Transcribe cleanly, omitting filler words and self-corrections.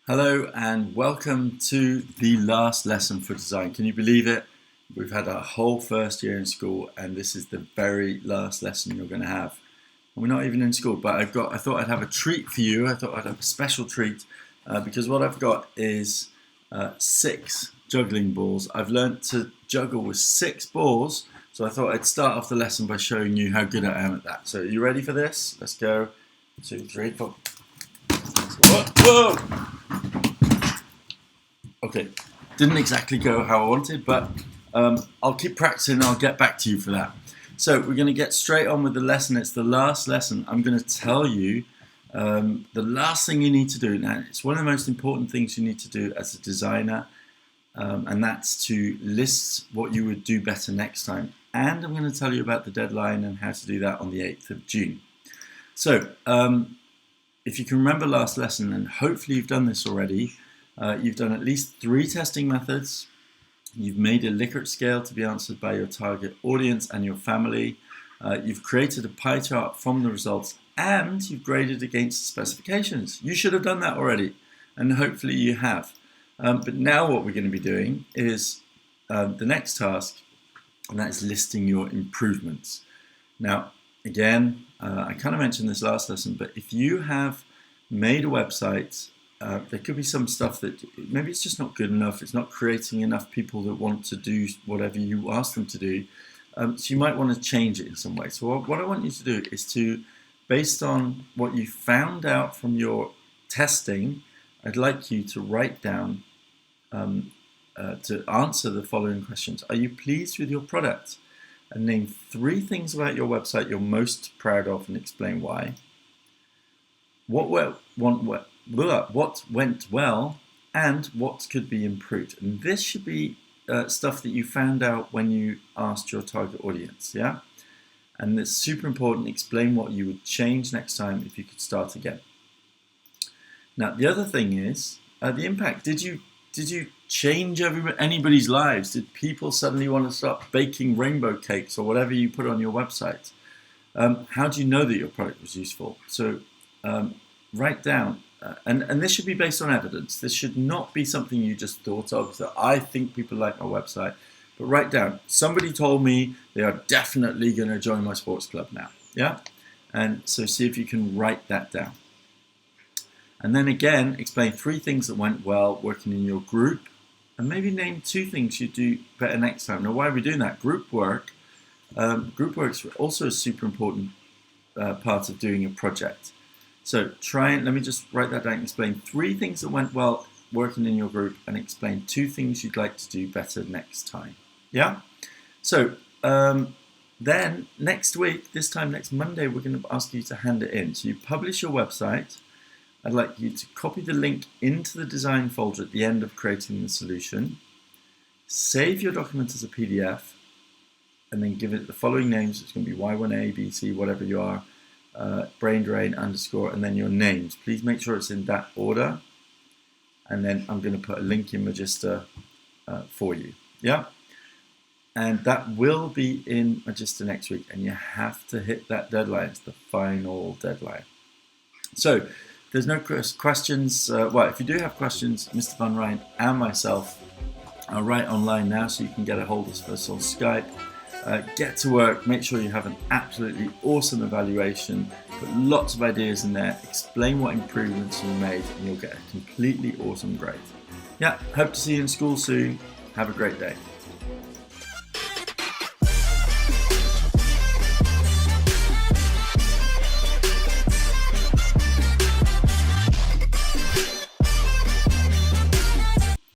Hello and welcome to the last lesson for design. Can you believe it? We've had our whole first year in school and this is the very last lesson you're going to have. We're not even in school, but I thought I'd have a treat for you. I thought I'd have a special treat because what I've got is 6 juggling balls. I've learned to juggle with 6 balls, so I thought I'd start off the lesson by showing you how good I am at that. So are you ready for this? Let's go. 2, 3, 4. Whoa! Okay, didn't exactly go how I wanted, but I'll keep practicing and I'll get back to you for that. So we're going to get straight on with the lesson. It's the last lesson. I'm going to tell you the last thing you need to do. Now, it's one of the most important things you need to do as a designer, and that's to list what you would do better next time. And I'm going to tell you about the deadline and how to do that on the 8th of June. So if you can remember last lesson, and hopefully you've done this already, you've done at least 3 testing methods. You've made a Likert scale to be answered by your target audience and your family. You've created a pie chart from the results, and you've graded against the specifications. You should have done that already, and hopefully you have. But now what we're going to be doing is the next task, and that is listing your improvements. Now, again, I kind of mentioned this last lesson, but if you have made a website, there could be some stuff that maybe it's just not good enough, it's not creating enough people that want to do whatever you ask them to do, so you might want to change it in some way. So what I want you to do is to, based on what you found out from your testing, I'd like you to write down, to answer the following questions. Are you pleased with your product? And name 3 things about your website you're most proud of and explain why. What went well and what could be improved. And this should be stuff that you found out when you asked your target audience, yeah? And it's super important. Explain what you would change next time if you could start again. Now, the other thing is the impact. Did you change anybody's lives? Did people suddenly want to start baking rainbow cakes or whatever you put on your website? How do you know that your product was useful? So write down, and this should be based on evidence. This should not be something you just thought of, that I think people like my website. But write down, somebody told me they are definitely going to join my sports club now. Yeah? And so see if you can write that down. And then again, explain 3 things that went well working in your group, and maybe name 2 things you do better next time. Now, why are we doing that? Group work's also a super important part of doing a project. So let me just write that down. Explain 3 things that went well working in your group, and explain 2 things you'd like to do better next time. Yeah? So then next week, this time next Monday, we're going to ask you to hand it in. So you publish your website. I'd like you to copy the link into the design folder at the end of creating the solution. Save your document as a PDF, and then give it the following names. It's going to be Y1A, BC, whatever you are, brain drain _ and then your names. Please make sure it's in that order. And then I'm going to put a link in Magister for you. Yeah? And that will be in Magister next week, and you have to hit that deadline. It's the final deadline. So, there's no questions. Well, if you do have questions, Mr. Van Rijn and myself are right online now, so you can get a hold of us on Skype. Get to work, make sure you have an absolutely awesome evaluation, put lots of ideas in there, explain what improvements you made, and you'll get a completely awesome grade. Yeah, hope to see you in school soon. Have a great day.